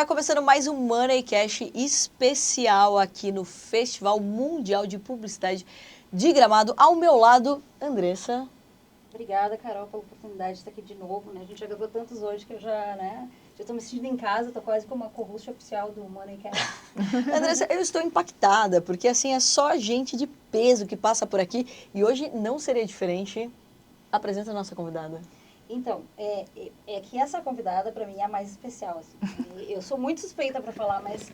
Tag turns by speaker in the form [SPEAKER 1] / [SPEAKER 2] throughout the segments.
[SPEAKER 1] galera, começando mais um Money Cash especial aqui no Festival Mundial de Publicidade de Gramado. Ao meu lado, Andressa.
[SPEAKER 2] Obrigada, Carol, pela oportunidade de estar aqui de novo, né? A gente já gravou tantos hoje que eu já estou me sentindo em casa, estou quase como uma co-host oficial do Money Cash.
[SPEAKER 1] Andressa, eu estou impactada, porque assim, é só gente de peso que passa por aqui e hoje não seria diferente. Apresenta a nossa convidada.
[SPEAKER 2] Então, é que essa convidada, para mim, é a mais especial, assim. Eu sou muito suspeita para falar, mas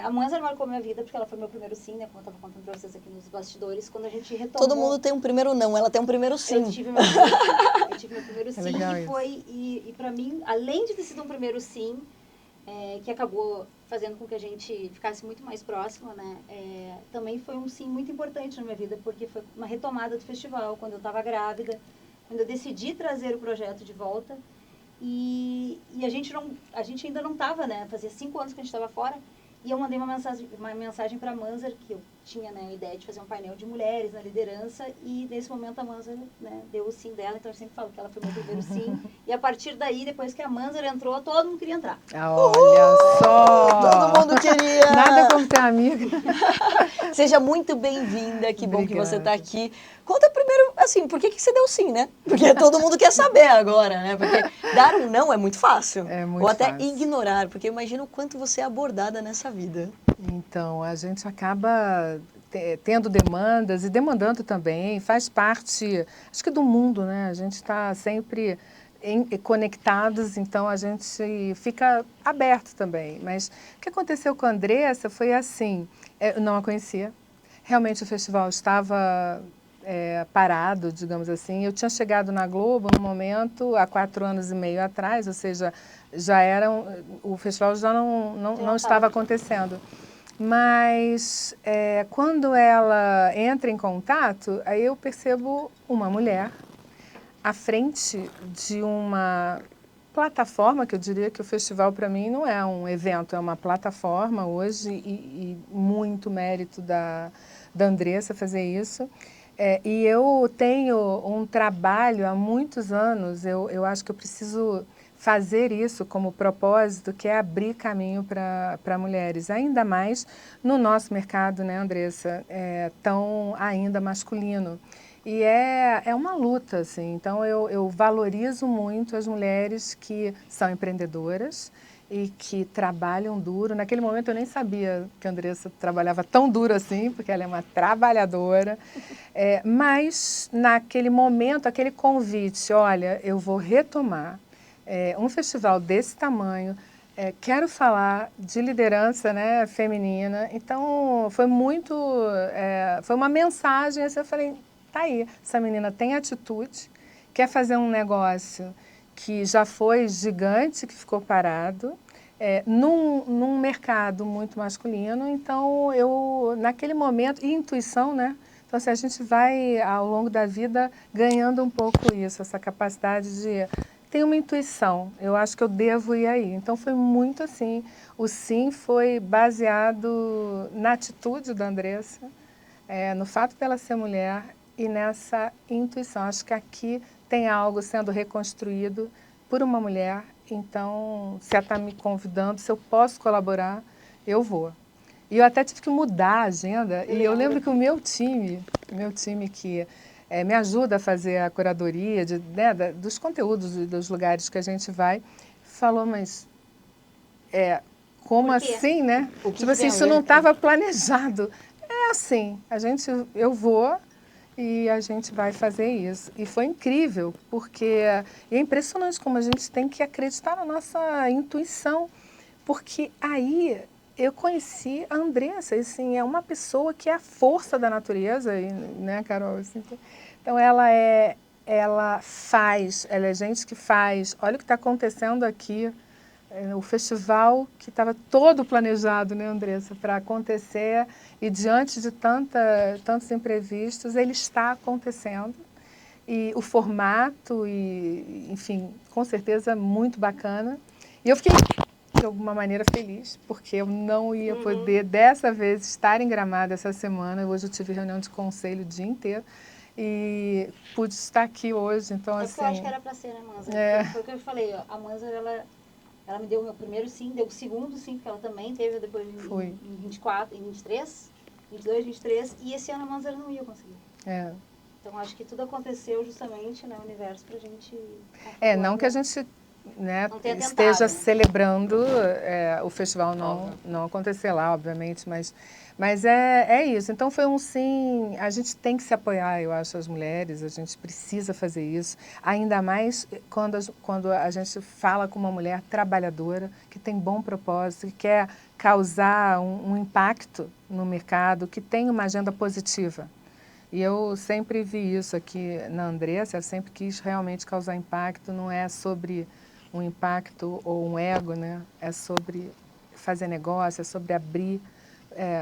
[SPEAKER 2] a Manza marcou minha vida porque ela foi meu primeiro sim, né? Como eu estava contando para vocês aqui nos bastidores, quando a gente retomou...
[SPEAKER 1] Todo mundo tem um primeiro não, ela tem um primeiro sim.
[SPEAKER 2] Eu tive meu primeiro sim. Eu tive meu primeiro sim,
[SPEAKER 3] legal
[SPEAKER 2] que foi... E para mim, além de ter sido um primeiro sim, que acabou fazendo com que a gente ficasse muito mais próxima, né? Também foi um sim muito importante na minha vida, porque foi uma retomada do festival, quando eu estava grávida, quando eu decidi trazer o projeto de volta. E a gente ainda não estava, né? Fazia 5 anos que a gente estava fora. E eu mandei uma mensagem para a Manzar, que eu tinha, né, a ideia de fazer um painel de mulheres na liderança. E nesse momento a Manzar, né, deu o sim dela. Então eu sempre falo que ela foi meu primeiro sim. E a partir daí, depois que a Manzar entrou, todo mundo queria entrar.
[SPEAKER 3] Olha só!
[SPEAKER 1] Todo mundo queria!
[SPEAKER 3] Nada como ter amiga.
[SPEAKER 1] Seja muito bem-vinda, que bom que você está
[SPEAKER 3] Obrigada.
[SPEAKER 1] aqui. Conta primeiro, assim, por que você deu sim, né? Porque todo mundo quer saber agora, né? Porque dar um não é muito fácil.
[SPEAKER 3] É muito
[SPEAKER 1] Ou até
[SPEAKER 3] fácil.
[SPEAKER 1] ignorar, porque imagina o quanto você é abordada nessa vida.
[SPEAKER 3] Então, a gente acaba tendo demandas e demandando também, faz parte, acho que do mundo, né? A gente está sempre conectados, então a gente fica aberto também. Mas o que aconteceu com a Andressa foi assim, eu não a conhecia, realmente o festival estava parado, digamos assim. Eu tinha chegado na Globo no momento, há 4 anos e meio atrás, ou seja, o festival já não estava acontecendo. Mas quando ela entra em contato, aí eu percebo uma mulher à frente de uma plataforma, que eu diria que o festival para mim não é um evento, é uma plataforma hoje e muito mérito da Andressa fazer isso. E eu tenho um trabalho há muitos anos, eu acho que eu preciso fazer isso como propósito, que é abrir caminho para mulheres, ainda mais no nosso mercado, né, Andressa, tão ainda masculino. E é uma luta, assim. Então, eu valorizo muito as mulheres que são empreendedoras e que trabalham duro. Naquele momento, eu nem sabia que a Andressa trabalhava tão duro assim, porque ela é uma trabalhadora. Mas, naquele momento, aquele convite, olha, eu vou retomar um festival desse tamanho, quero falar de liderança, né, feminina. Então, foi foi uma mensagem, assim, eu falei, tá aí, essa menina tem atitude, quer fazer um negócio que já foi gigante, que ficou parado, num mercado muito masculino. Então, naquele momento, e intuição, né? Então, assim, a gente vai, ao longo da vida, ganhando um pouco isso, essa capacidade de... Tem uma intuição, eu acho que eu devo ir aí. Então, foi muito assim. O sim foi baseado na atitude da Andressa, no fato dela ser mulher e nessa intuição. Acho que aqui tem algo sendo reconstruído por uma mulher. Então, se ela está me convidando, se eu posso colaborar, eu vou. E eu até tive que mudar a agenda. E eu lembro que o meu time que me ajuda a fazer a curadoria dos conteúdos dos lugares que a gente vai, falou, mas como assim, né? Tipo assim, isso não estava planejado. É assim, eu vou e a gente vai fazer isso. E foi incrível, porque é impressionante como a gente tem que acreditar na nossa intuição, porque aí eu conheci a Andressa, assim, é uma pessoa que é a força da natureza, né, Carol? Assim, então ela é gente que faz. Olha o que está acontecendo aqui. O festival que estava todo planejado, né, Andressa, para acontecer, e diante de tantos imprevistos, ele está acontecendo. E o formato, enfim, com certeza muito bacana. E eu fiquei, de alguma maneira, feliz, porque eu não ia poder, dessa vez, estar em Gramado essa semana. Hoje eu tive reunião de conselho o dia inteiro e pude estar aqui hoje. Então,
[SPEAKER 2] É
[SPEAKER 3] assim,
[SPEAKER 2] porque eu acho que era para ser, né, Manza? Foi o que eu falei, ó, a Manza, ela Ela me deu o meu primeiro sim, deu o segundo sim, porque ela também teve depois
[SPEAKER 3] Foi.
[SPEAKER 2] em 24, em 23, 22, 23, e esse ano a Manzara não ia conseguir.
[SPEAKER 3] É.
[SPEAKER 2] Então, acho que tudo aconteceu justamente no universo pra gente...
[SPEAKER 3] Não que a gente, né,
[SPEAKER 2] Não tenha
[SPEAKER 3] esteja
[SPEAKER 2] tentado, né?
[SPEAKER 3] celebrando o festival não acontecer lá, obviamente, mas é isso. Então foi um sim, a gente tem que se apoiar, eu acho, as mulheres, a gente precisa fazer isso, ainda mais quando a gente fala com uma mulher trabalhadora, que tem bom propósito, que quer causar um impacto no mercado, que tem uma agenda positiva. E eu sempre vi isso aqui na Andressa, eu sempre quis realmente causar impacto, não é sobre um impacto ou um ego, né? É sobre fazer negócio, é sobre abrir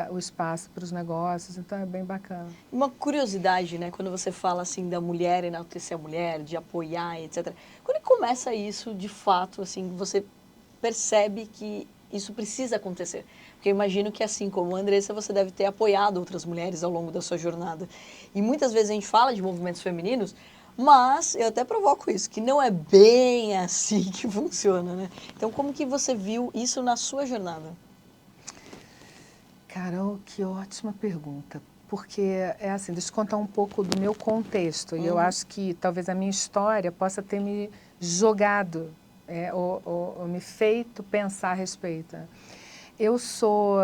[SPEAKER 3] o espaço para os negócios, então é bem bacana.
[SPEAKER 1] Uma curiosidade, né, quando você fala assim da mulher, enaltecer a mulher, de apoiar, etc. Quando começa isso, de fato, assim, você percebe que isso precisa acontecer? Porque eu imagino que, assim como a Andressa, você deve ter apoiado outras mulheres ao longo da sua jornada. E muitas vezes a gente fala de movimentos femininos, mas eu até provoco isso, que não é bem assim que funciona, né? Então, como que você viu isso na sua jornada?
[SPEAKER 3] Carol, que ótima pergunta. Porque é assim, deixa eu contar um pouco do meu contexto. E eu acho que talvez a minha história possa ter me jogado, ou me feito pensar a respeito. Eu sou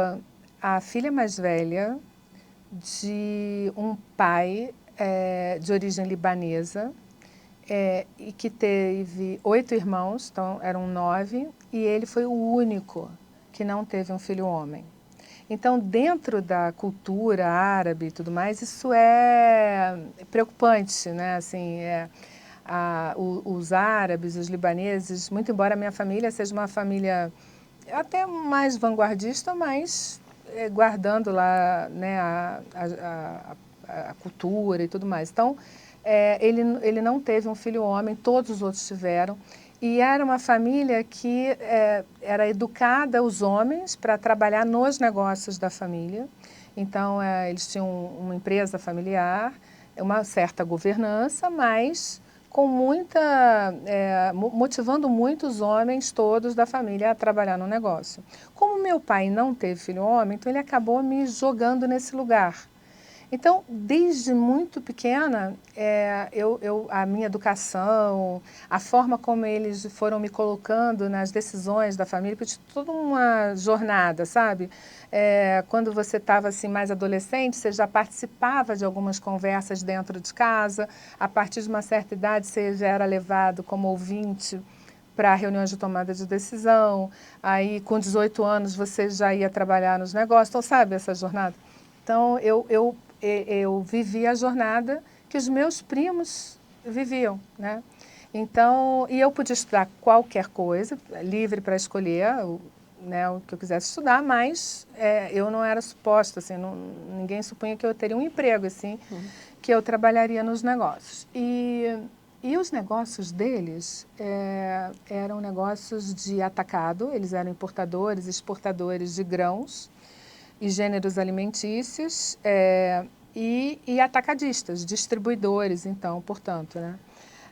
[SPEAKER 3] a filha mais velha de um pai de origem libanesa e que teve 8 irmãos, então eram 9, e ele foi o único que não teve um filho homem. Então, dentro da cultura árabe e tudo mais, isso é preocupante, né? Assim, os árabes, os libaneses, muito embora a minha família seja uma família até mais vanguardista, mas guardando lá, né, a cultura e tudo mais. Então, ele não teve um filho homem, todos os outros tiveram. E era uma família que era educada os homens para trabalhar nos negócios da família. Então, eles tinham uma empresa familiar, uma certa governança, mas com motivando muitos homens todos da família a trabalhar no negócio. Como meu pai não teve filho homem, então ele acabou me jogando nesse lugar. Então, desde muito pequena, a minha educação, a forma como eles foram me colocando nas decisões da família, porque toda uma jornada, sabe? Quando você estava assim, mais adolescente, você já participava de algumas conversas dentro de casa, a partir de uma certa idade você já era levado como ouvinte para reuniões de tomada de decisão, aí com 18 anos você já ia trabalhar nos negócios, então sabe essa jornada? Então, eu vivi a jornada que os meus primos viviam, né? Então, e eu podia estudar qualquer coisa, livre para escolher né, o que eu quisesse estudar, mas eu não era suposta, assim, ninguém supunha que eu teria um emprego, assim, que eu trabalharia nos negócios. E os negócios deles eram negócios de atacado, eles eram importadores, exportadores de grãos e gêneros alimentícios e atacadistas, distribuidores, então, portanto, né?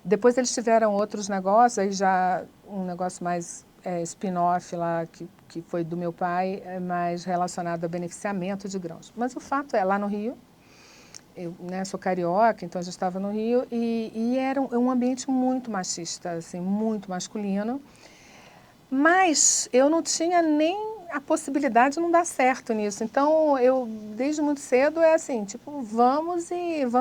[SPEAKER 3] Depois eles tiveram outros negócios, aí já um negócio mais spin-off lá, que foi do meu pai, mais relacionado a beneficiamento de grãos. Mas o fato é, lá no Rio, eu sou carioca, então eu já estava no Rio, e era um ambiente muito machista, assim, muito masculino, mas eu não tinha nem a possibilidade de não dar certo nisso. Então, eu, desde muito cedo, assim, tipo, vamos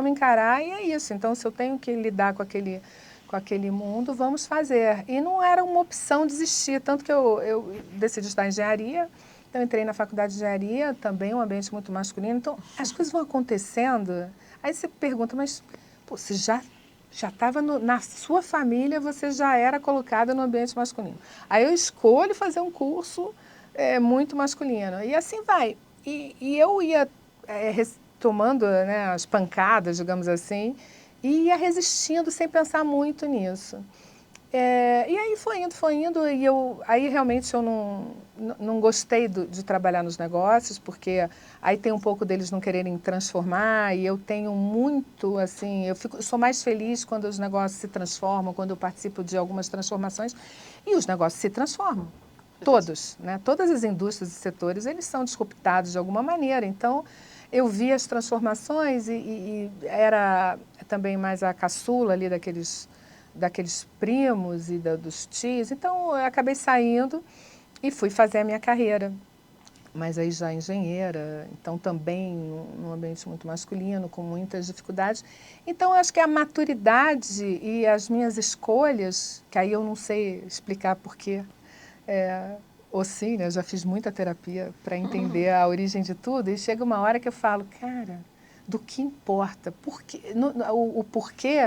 [SPEAKER 3] encarar e é isso. Então, se eu tenho que lidar com aquele mundo, vamos fazer. E não era uma opção desistir, tanto que eu decidi estudar engenharia, então entrei na faculdade de engenharia, também um ambiente muito masculino. Então, as coisas vão acontecendo, aí você pergunta, mas pô, você já estava na sua família, você já era colocada no ambiente masculino. Aí eu escolho fazer um curso muito masculino. E assim vai. E eu ia tomando, né, as pancadas, digamos assim, e ia resistindo sem pensar muito nisso. E aí foi indo, e aí realmente eu não gostei de trabalhar nos negócios, porque aí tem um pouco deles não quererem transformar, e eu tenho muito, assim, eu sou mais feliz quando os negócios se transformam, quando eu participo de algumas transformações, e os negócios se transformam. Todos, né? Todas as indústrias e setores, eles são disruptados de alguma maneira. Então, eu vi as transformações e era também mais a caçula ali daqueles primos e dos tios. Então, eu acabei saindo e fui fazer a minha carreira. Mas aí já engenheira, então também num ambiente muito masculino, com muitas dificuldades. Então, eu acho que a maturidade e as minhas escolhas, que aí eu não sei explicar porquê, ou sim, né? Eu já fiz muita terapia para entender a origem de tudo, e chega uma hora que eu falo, cara, do que importa? O porquê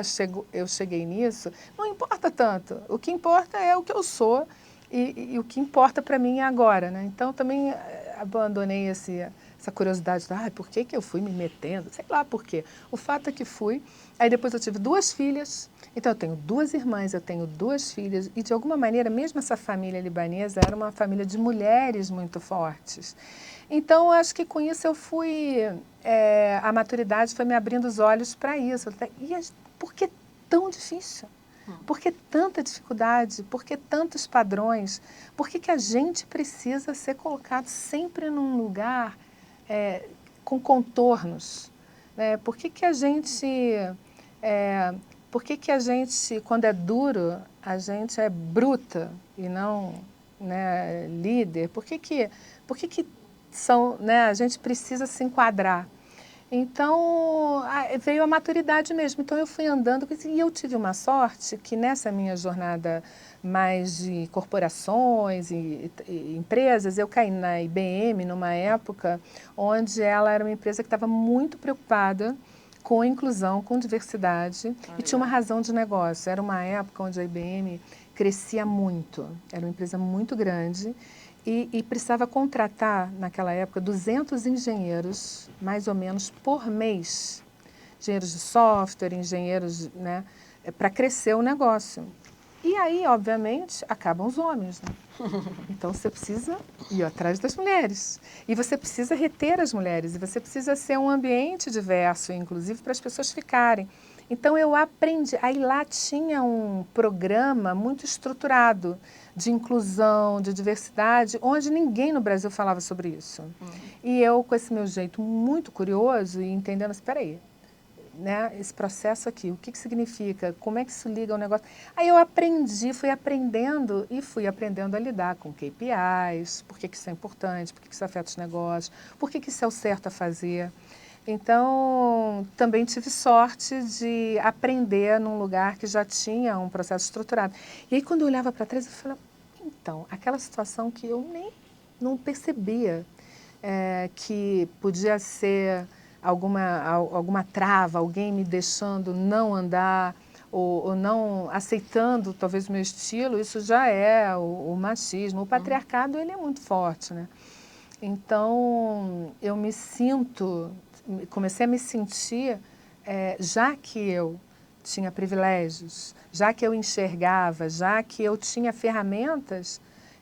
[SPEAKER 3] eu cheguei nisso não importa tanto. O que importa é o que eu sou e o que importa para mim é agora, né? Então, também abandonei essa curiosidade, por que eu fui me metendo? Sei lá por quê. O fato é que fui. Aí depois eu tive 2 filhas, então eu tenho 2 irmãs, eu tenho 2 filhas, e de alguma maneira, mesmo essa família libanesa era uma família de mulheres muito fortes. Então, eu acho que com isso eu fui, a maturidade foi me abrindo os olhos para isso. Por que tão difícil? Por que tanta dificuldade? Por que tantos padrões? Por que a gente precisa ser colocado sempre num lugar com contornos? Né? Por que a gente, quando é duro, a gente é bruta e não, né, líder? Por que né, a gente precisa se enquadrar? Então, veio a maturidade mesmo. Então, eu fui andando e eu tive uma sorte que nessa minha jornada mais de corporações e empresas, eu caí na IBM numa época onde ela era uma empresa que estava muito preocupada com inclusão, com diversidade, e tinha uma razão de negócio. Era uma época onde a IBM crescia muito, era uma empresa muito grande, e precisava contratar, naquela época, 200 engenheiros, mais ou menos, por mês. Engenheiros de software, engenheiros, né, para crescer o negócio. E aí, obviamente, acabam os homens, né? Então, você precisa ir atrás das mulheres. E você precisa reter as mulheres. E você precisa ser um ambiente diverso, inclusive, para as pessoas ficarem. Então, eu aprendi. Aí lá tinha um programa muito estruturado de inclusão, de diversidade, onde ninguém no Brasil falava sobre isso. E eu, com esse meu jeito muito curioso e entendendo, espera aí, né, esse processo aqui, o que significa, como é que isso liga ao negócio. Aí eu aprendi, fui aprendendo a lidar com KPIs, por que isso é importante, por que isso afeta os negócios, por que isso é o certo a fazer. Então, também tive sorte de aprender num lugar que já tinha um processo estruturado. E aí, quando eu olhava para trás, eu falava, então, aquela situação que eu nem não percebia que podia ser alguma trava, alguém me deixando não andar ou não aceitando talvez o meu estilo, isso já é o machismo. O patriarcado, ele é muito forte, né? Então, comecei a me sentir, já que eu tinha privilégios, já que eu enxergava, já que eu tinha ferramentas,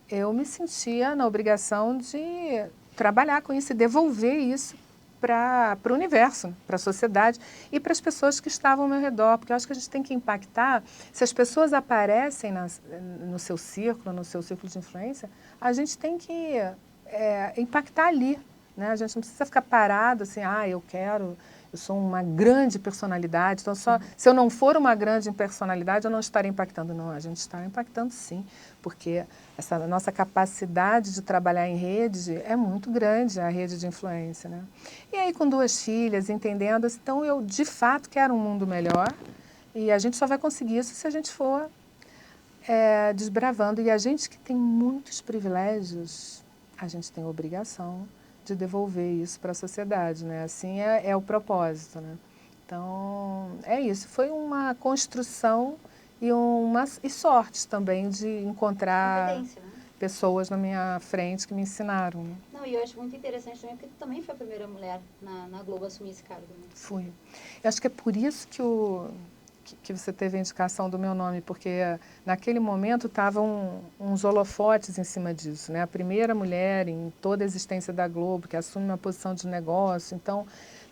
[SPEAKER 3] eu me sentia na obrigação de trabalhar com isso e devolver isso para o universo, para a sociedade e para as pessoas que estavam ao meu redor, porque eu acho que a gente tem que impactar. Se as pessoas aparecem no seu círculo de influência, a gente tem que impactar ali, né? A gente não precisa ficar parado assim, eu sou uma grande personalidade, então se eu não for uma grande personalidade, eu não estarei impactando. Não, a gente está impactando sim, porque essa nossa capacidade de trabalhar em rede é muito grande, a rede de influência, né? E aí, com 2 filhas, entendendo, então eu de fato quero um mundo melhor, e a gente só vai conseguir isso se a gente for desbravando. E a gente que tem muitos privilégios, a gente tem a obrigação de devolver isso para a sociedade, né? Assim é o propósito, né? Então, é isso. Foi uma construção e sorte também de encontrar pessoas na minha frente que me ensinaram. Né?
[SPEAKER 2] Não, e eu acho muito interessante também, porque tu também foi a primeira mulher na Globo a assumir esse cargo, né?
[SPEAKER 3] Fui. Eu acho que é por isso que que você teve a indicação do meu nome, porque naquele momento estavam uns holofotes em cima disso, né? A primeira mulher em toda a existência da Globo que assume uma posição de negócio, então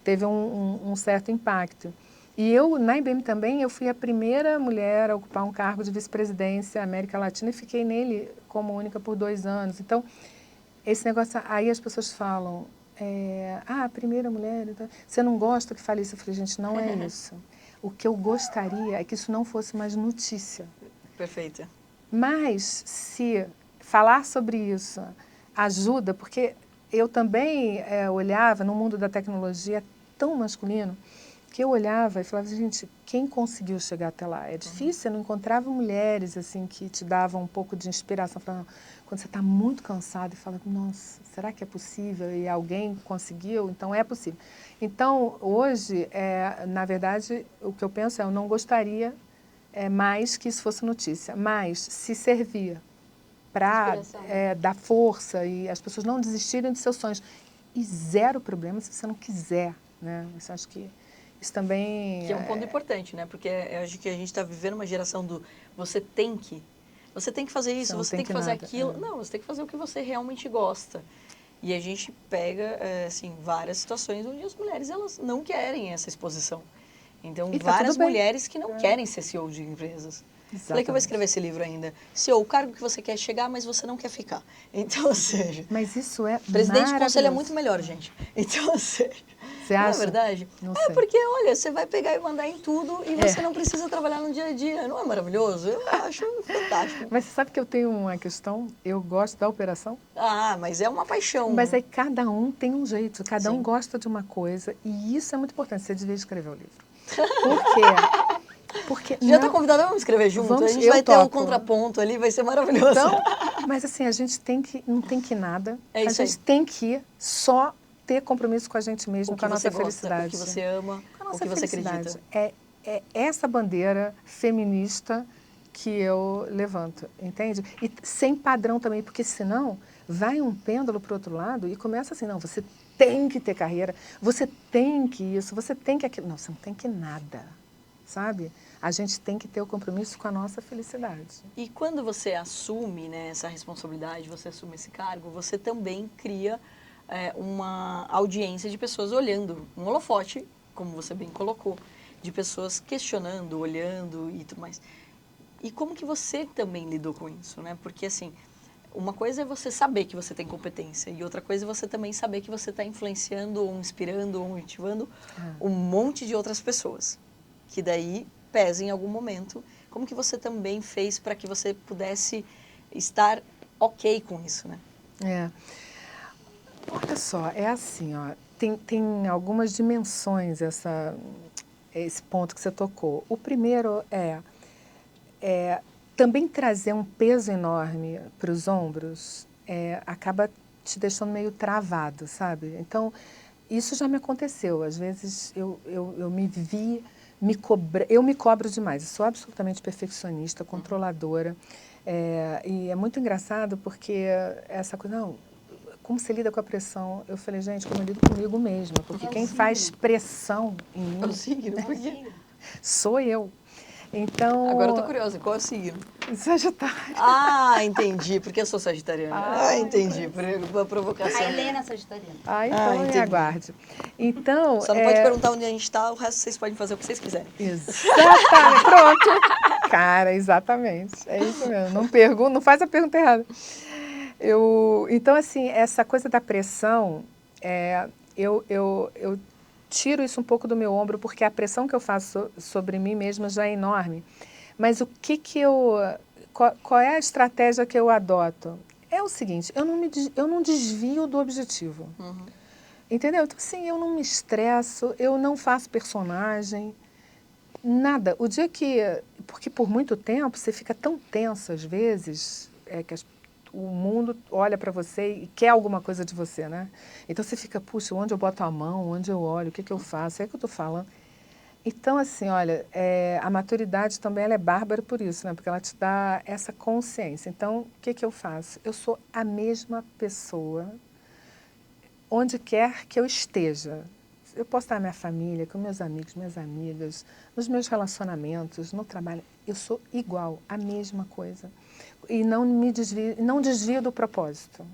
[SPEAKER 3] teve um certo impacto. E eu, na IBM também, eu fui a primeira mulher a ocupar um cargo de vice-presidência na América Latina e fiquei nele como única por 2 anos. Então, esse negócio, aí as pessoas falam, a primeira mulher, você não gosta que fale isso? Eu falei, gente, não é isso. O que eu gostaria é que isso não fosse mais notícia.
[SPEAKER 1] Perfeita.
[SPEAKER 3] Mas, se falar sobre isso ajuda, porque eu também olhava no mundo da tecnologia tão masculino, que eu olhava e falava, gente, quem conseguiu chegar até lá? É difícil, eu não encontrava mulheres assim que te davam um pouco de inspiração. Falando, quando você está muito cansado e fala, nossa, será que é possível? E alguém conseguiu? Então é possível. Então, hoje, na verdade, o que eu penso eu não gostaria mais que isso fosse notícia, mas se servir para dar força e as pessoas não desistirem dos seus sonhos. E zero problema se você não quiser, né? Eu acho que isso também...
[SPEAKER 1] Que é um ponto importante, né? Porque eu acho que a gente está vivendo uma geração do você tem que fazer isso, você tem que fazer aquilo. Não, você tem que fazer o que você realmente gosta. E a gente pega, assim, várias situações onde as mulheres, elas não querem essa exposição. Então, várias mulheres que não querem ser CEO de empresas.
[SPEAKER 3] Exatamente.
[SPEAKER 1] Falei que eu vou escrever esse livro ainda. CEO, o cargo que você quer chegar, mas você não quer ficar. Então, ou seja...
[SPEAKER 3] Mas isso é
[SPEAKER 1] presidente de conselho é muito melhor, gente. Então, ou seja...
[SPEAKER 3] Você acha?
[SPEAKER 1] Não é verdade?
[SPEAKER 3] Não sei.
[SPEAKER 1] Porque, olha, você vai pegar e mandar em tudo e você não precisa trabalhar no dia a dia. Não é maravilhoso? Eu acho fantástico.
[SPEAKER 3] Mas você sabe que eu tenho uma questão? Eu gosto da operação.
[SPEAKER 1] Ah, mas é uma paixão.
[SPEAKER 3] Mas aí cada um tem um jeito, cada um gosta de uma coisa. E isso é muito importante. Você devia escrever o livro. Por quê? Porque
[SPEAKER 1] já está convidada, vamos escrever junto? A gente vai ter um contraponto ali, vai ser maravilhoso.
[SPEAKER 3] Então, mas assim, a gente tem que, não tem que nada. A gente tem que só ter compromisso com a gente mesmo, com a nossa felicidade.
[SPEAKER 1] O que você ama, o que você acredita.
[SPEAKER 3] É essa bandeira feminista que eu levanto, entende? E sem padrão também, porque senão vai um pêndulo para o outro lado e começa assim, não, você tem que ter carreira, você tem que isso, você tem que aquilo. Não, você não tem que nada, sabe? A gente tem que ter o compromisso com a nossa felicidade.
[SPEAKER 1] E quando você assume, né, essa responsabilidade, você assume esse cargo, você também cria uma audiência de pessoas olhando, um holofote, como você bem colocou, de pessoas questionando, olhando e tudo mais. E como que você também lidou com isso, né? Porque, assim, uma coisa é você saber que você tem competência e outra coisa é você também saber que você está influenciando ou inspirando ou motivando um monte de outras pessoas, que daí pesa em algum momento. Como que você também fez para que você pudesse estar ok com isso, né?
[SPEAKER 3] Olha só, é assim, ó, tem algumas dimensões esse ponto que você tocou. O primeiro é também trazer um peso enorme para os ombros, acaba te deixando meio travado, sabe? Então, isso já me aconteceu. Às vezes eu me vi, eu me cobro demais. Eu sou absolutamente perfeccionista, controladora. E é muito engraçado porque essa coisa... Não, como você lida com a pressão? Eu falei, gente, como eu lido comigo mesma. Porque quem faz pressão em mim...
[SPEAKER 1] É o signo? Por quê?
[SPEAKER 3] Sou eu. Então...
[SPEAKER 1] Agora eu tô curiosa, qual é o signo?
[SPEAKER 3] Sagitário.
[SPEAKER 1] Ah, entendi, porque eu sou sagitariana. Entendi, por a provocação.
[SPEAKER 2] A Helena é sagitariana.
[SPEAKER 3] Então me aguarde. Então...
[SPEAKER 1] Só não pode perguntar onde a gente está, o resto vocês podem fazer o que vocês quiserem.
[SPEAKER 3] Exatamente, pronto. Cara, exatamente, é isso mesmo. Não pergunta, não faz a pergunta errada. Então, assim, essa coisa da pressão, eu tiro isso um pouco do meu ombro, porque a pressão que eu faço sobre mim mesma já é enorme. Mas qual é a estratégia que eu adoto? É o seguinte, eu não desvio do objetivo.
[SPEAKER 1] Uhum.
[SPEAKER 3] Entendeu? Então, assim, eu não me estresso, eu não faço personagem, nada. O dia porque por muito tempo você fica tão tenso às vezes, que o mundo olha para você e quer alguma coisa de você, né? Então você fica, puxa, onde eu boto a mão, onde eu olho, o que eu faço, é que eu estou falando. Então, assim, olha, a maturidade também ela é bárbara por isso, né? Porque ela te dá essa consciência. Então, o que eu faço? Eu sou a mesma pessoa onde quer que eu esteja. Eu posso estar na minha família, com meus amigos, minhas amigas, nos meus relacionamentos, no trabalho. Eu sou igual, a mesma coisa. E não desvio do propósito.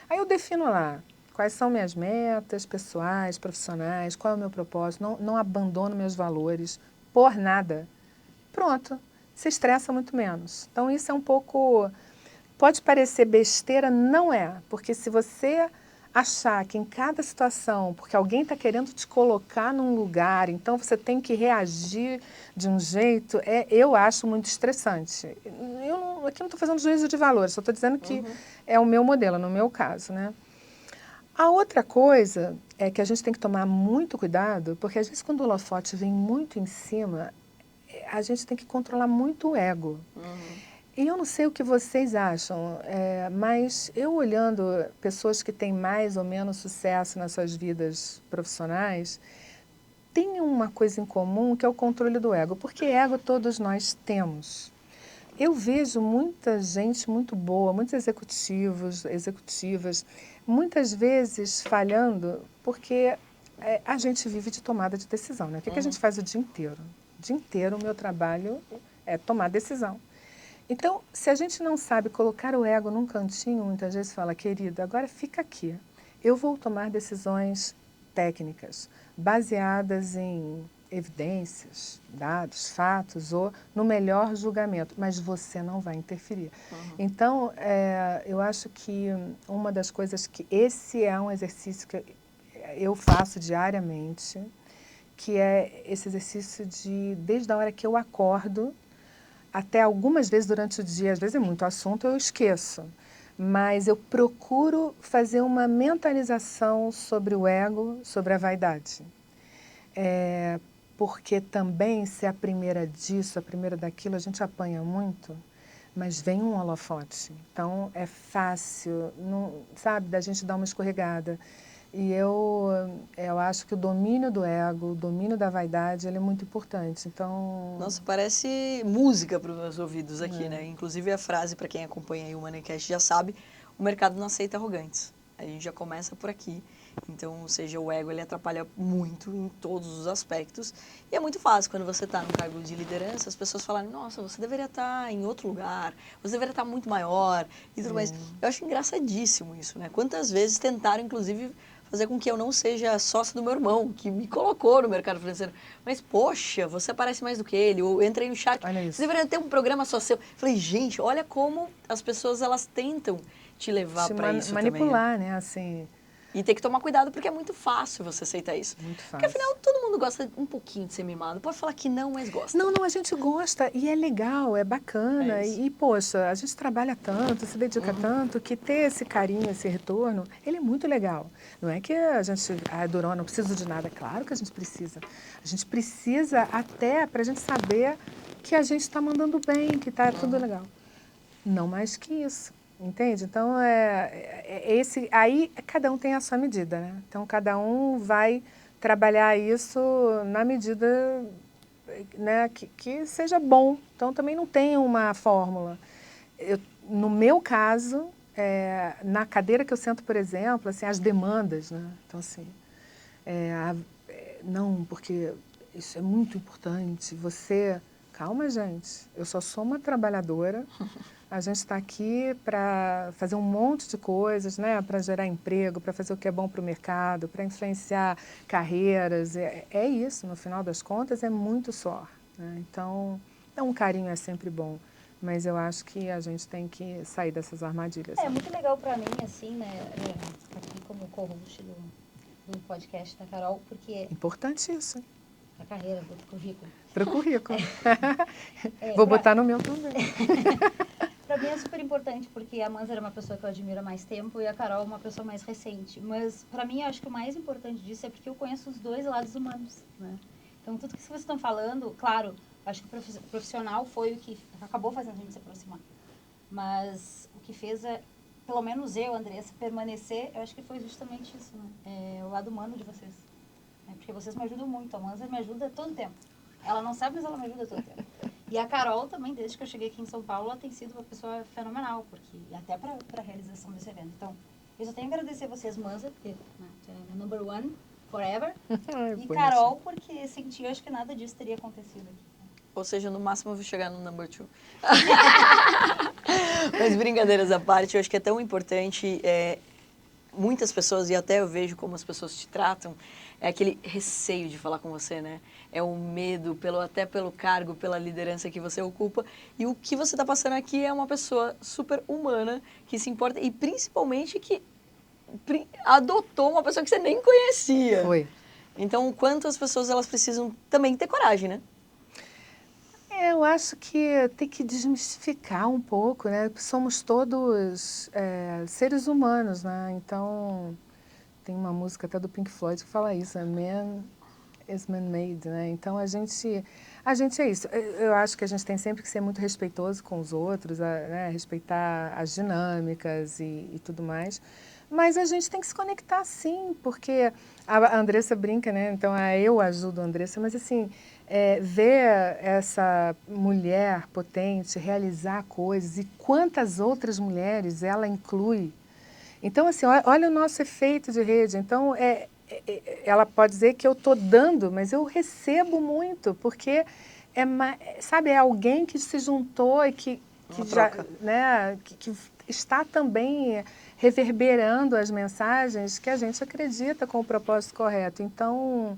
[SPEAKER 3] Aí eu defino lá quais são minhas metas pessoais, profissionais, qual é o meu propósito. Não abandono meus valores por nada. Pronto, se estressa muito menos. Então isso é um pouco... Pode parecer besteira, não é. Porque se você achar que em cada situação, porque alguém está querendo te colocar num lugar, então você tem que reagir de um jeito, eu acho muito estressante. Aqui não estou fazendo juízo de valor, só estou dizendo que é o meu modelo, no meu caso, né? A outra coisa é que a gente tem que tomar muito cuidado, porque às vezes quando o holofote vem muito em cima, a gente tem que controlar muito o ego. E eu não sei o que vocês acham, mas eu olhando pessoas que têm mais ou menos sucesso nas suas vidas profissionais, tem uma coisa em comum que é o controle do ego, porque ego todos nós temos. Eu vejo muita gente muito boa, muitos executivos, executivas, muitas vezes falhando porque a gente vive de tomada de decisão, né? O que a gente faz o dia inteiro? O dia inteiro o meu trabalho é tomar decisão. Então, se a gente não sabe colocar o ego num cantinho, muitas vezes fala, querido, agora fica aqui. Eu vou tomar decisões técnicas, baseadas em evidências, dados, fatos ou no melhor julgamento, mas você não vai interferir. Então, eu acho que uma das coisas que esse é um exercício que eu faço diariamente, que é esse exercício de, desde a hora que eu acordo, até algumas vezes durante o dia, às vezes é muito assunto, eu esqueço. Mas eu procuro fazer uma mentalização sobre o ego, sobre a vaidade. Porque também, se é a primeira disso, a primeira daquilo, a gente apanha muito, mas vem um holofote. Então, é fácil, não, sabe, da gente dar uma escorregada. E eu acho que o domínio do ego, o domínio da vaidade, ele é muito importante. Então...
[SPEAKER 1] Nossa, parece música para os meus ouvidos aqui, né? Inclusive a frase, para quem acompanha aí o Moneycast já sabe, o mercado não aceita arrogantes. A gente já começa por aqui. Então, ou seja, o ego ele atrapalha muito em todos os aspectos. E é muito fácil quando você está no cargo de liderança, as pessoas falarem, nossa, você deveria estar em outro lugar, você deveria estar muito maior e tudo mais. Eu acho engraçadíssimo isso, né? Quantas vezes tentaram, inclusive, fazer com que eu não seja sócio do meu irmão, que me colocou no mercado financeiro. Mas, poxa, você aparece mais do que ele. Eu entrei no chat, você deveria ter um programa só seu. Falei, gente, olha como as pessoas, elas tentam te levar para isso
[SPEAKER 3] manipular,
[SPEAKER 1] também.
[SPEAKER 3] né? Assim...
[SPEAKER 1] E tem que tomar cuidado, porque é muito fácil você aceitar isso.
[SPEAKER 3] Muito fácil.
[SPEAKER 1] Porque, afinal, todo mundo gosta um pouquinho de ser mimado. Pode falar que não, mas gosta.
[SPEAKER 3] Não, a gente gosta e é legal, é bacana. Poxa, a gente trabalha tanto, se dedica tanto, que ter esse carinho, esse retorno, ele é muito legal. Não é que a gente, Durão, não preciso de nada. Claro que a gente precisa. A gente precisa até para a gente saber que a gente está mandando bem, que está tudo legal. Não mais que isso. Entende? Então, aí cada um tem a sua medida, né? Então, cada um vai trabalhar isso na medida, né, que seja bom. Então, também não tem uma fórmula. No meu caso, na cadeira que eu sento, por exemplo, assim, as demandas, né? Então, assim, não, porque isso é muito importante. Calma, gente, eu só sou uma trabalhadora. A gente está aqui para fazer um monte de coisas, né? Para gerar emprego, para fazer o que é bom para o mercado, para influenciar carreiras. É isso, no final das contas, é muito suor, né? Então, um carinho é sempre bom, mas eu acho que a gente tem que sair dessas armadilhas.
[SPEAKER 2] É muito legal para mim, assim, né? Aqui como co-host do podcast da Carol, porque...
[SPEAKER 3] Importante isso.
[SPEAKER 2] A carreira, do currículo.
[SPEAKER 3] Para o currículo. Vou botar no meu também.
[SPEAKER 2] Para mim é super importante, porque a Manza era uma pessoa que eu admiro há mais tempo e a Carol uma pessoa mais recente. Mas, para mim, eu acho que o mais importante disso é porque eu conheço os dois lados humanos, né? Então, tudo que vocês estão falando, claro, acho que o profissional foi o que acabou fazendo a gente se aproximar. Mas o que fez, pelo menos eu, Andressa, permanecer, eu acho que foi justamente isso, né? O lado humano de vocês. Porque vocês me ajudam muito. A Manza me ajuda todo o tempo. Ela não sabe, mas ela me ajuda todo o tempo. E a Carol também, desde que eu cheguei aqui em São Paulo, ela tem sido uma pessoa fenomenal, porque até para a realização desse evento. Então, eu só tenho a agradecer a vocês, Manza, porque é number one, Forever.
[SPEAKER 3] Ai,
[SPEAKER 2] E
[SPEAKER 3] bonitinho.
[SPEAKER 2] Carol, porque sem ti eu acho que nada disso teria acontecido aqui.
[SPEAKER 1] Ou seja, no máximo eu vou chegar no number 2. Mas brincadeiras à parte, eu acho que é tão importante, muitas pessoas, e até eu vejo como as pessoas te tratam, é aquele receio de falar com você, né? É o medo, até pelo cargo, pela liderança que você ocupa. E o que você está passando aqui é uma pessoa super humana, que se importa, e principalmente que adotou uma pessoa que você nem conhecia.
[SPEAKER 3] Foi.
[SPEAKER 1] Então, quanto as pessoas elas precisam também ter coragem, né?
[SPEAKER 3] Eu acho que tem que desmistificar um pouco, né? Somos todos seres humanos, né? Então, tem uma música até do Pink Floyd que fala isso, Man is man-made, né? Então, a gente é isso. Eu acho que a gente tem sempre que ser muito respeitoso com os outros, né? Respeitar as dinâmicas e tudo mais. Mas a gente tem que se conectar, sim, porque a Andressa brinca, né? Então, eu ajudo a Andressa, mas assim, ver essa mulher potente realizar coisas e quantas outras mulheres ela inclui. Então, assim, olha o nosso efeito de rede. Então, ela pode dizer que eu estou dando, mas eu recebo muito, porque sabe, é alguém que se juntou e que já, né, que está também reverberando as mensagens que a gente acredita com o propósito correto. Então,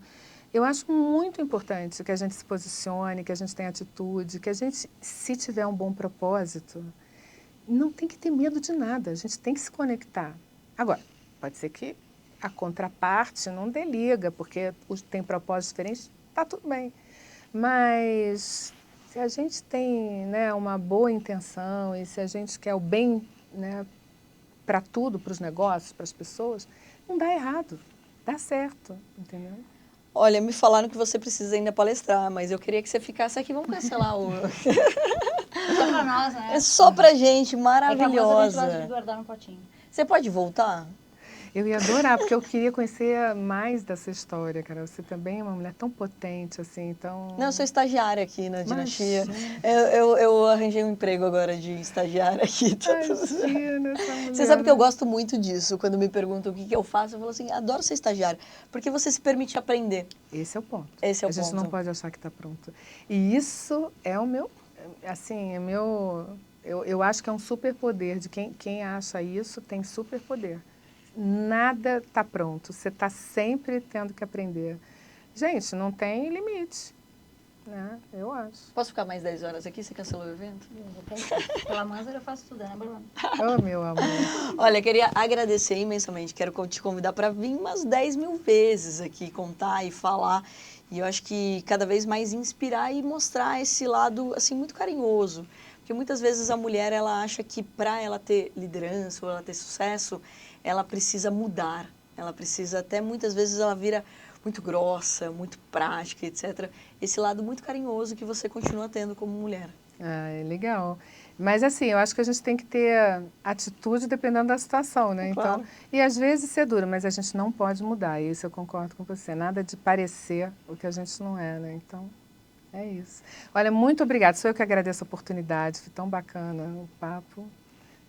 [SPEAKER 3] eu acho muito importante que a gente se posicione, que a gente tenha atitude, que a gente, se tiver um bom propósito, não tem que ter medo de nada, a gente tem que se conectar. Agora, pode ser que a contraparte não dê liga, porque tem propósitos diferentes, está tudo bem. Mas se a gente tem, né, uma boa intenção e se a gente quer o bem, né, para tudo, para os negócios, para as pessoas, não dá errado, dá certo, entendeu?
[SPEAKER 1] Olha, me falaram que você precisa ainda palestrar, mas eu queria que você ficasse aqui. Vamos cancelar o...
[SPEAKER 2] Só pra nós, né?
[SPEAKER 1] É só pra gente,
[SPEAKER 2] É que a moça a gente
[SPEAKER 1] maravilhosa.
[SPEAKER 2] gosta de guardar no potinho.
[SPEAKER 1] Você pode voltar?
[SPEAKER 3] Eu ia adorar, porque eu queria conhecer mais dessa história, cara. Você também é uma mulher tão potente, assim, tão...
[SPEAKER 1] Não, eu sou estagiária aqui na Dinastia.
[SPEAKER 3] Imagina.
[SPEAKER 1] Eu arranjei um emprego agora de estagiária aqui.
[SPEAKER 3] Imagina essa mulher.
[SPEAKER 1] Você sabe que eu gosto muito disso. Quando me perguntam o que eu faço, eu falo assim, adoro ser estagiária. Porque você se permite aprender.
[SPEAKER 3] Esse é o ponto.
[SPEAKER 1] Esse é o
[SPEAKER 3] A gente
[SPEAKER 1] ponto.
[SPEAKER 3] não pode achar que está pronto. E isso é o meu, assim, eu acho que é um superpoder de quem acha isso tem superpoder. Nada está pronto, você está sempre tendo que aprender. Gente, não tem limite, né? Eu acho.
[SPEAKER 1] Posso ficar mais 10 horas aqui? Você cancelou o evento?
[SPEAKER 2] Pela Manzara eu faço tudo, né, Bruno?
[SPEAKER 3] Oh, meu amor.
[SPEAKER 1] Olha, queria agradecer imensamente. Quero te convidar para vir umas 10 mil vezes aqui, contar e falar. E eu acho que cada vez mais inspirar e mostrar esse lado, assim, muito carinhoso. Porque muitas vezes a mulher, ela acha que para ela ter liderança ou ela ter sucesso, ela precisa mudar. Ela precisa, até muitas vezes ela vira muito grossa, muito prática, etc. Esse lado muito carinhoso que você continua tendo como mulher.
[SPEAKER 3] Ah, é legal. Mas assim, eu acho que a gente tem que ter atitude dependendo da situação, né?
[SPEAKER 1] Claro.
[SPEAKER 3] Então, e às vezes ser dura, mas a gente não pode mudar. Isso eu concordo com você. Nada de parecer o que a gente não é, né? Então, é isso. Olha, muito obrigada. Sou eu que agradeço a oportunidade. Foi tão bacana o papo.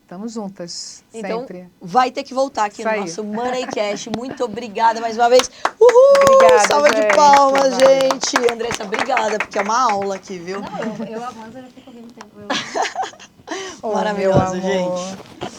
[SPEAKER 3] Estamos juntas,
[SPEAKER 1] Então,
[SPEAKER 3] sempre.
[SPEAKER 1] vai ter que voltar aqui
[SPEAKER 3] Isso
[SPEAKER 1] no
[SPEAKER 3] aí.
[SPEAKER 1] nosso Money Cash. Muito obrigada mais uma vez. Uhul!
[SPEAKER 3] Obrigada,
[SPEAKER 1] Salva
[SPEAKER 3] gente.
[SPEAKER 1] de palmas,
[SPEAKER 3] Valeu.
[SPEAKER 1] gente. Andressa, obrigada, porque é uma aula aqui, viu?
[SPEAKER 2] Não, eu a Manzara fico ao mesmo tempo.
[SPEAKER 3] Oh, meu
[SPEAKER 1] Maravilhosa,
[SPEAKER 3] amor.
[SPEAKER 1] gente.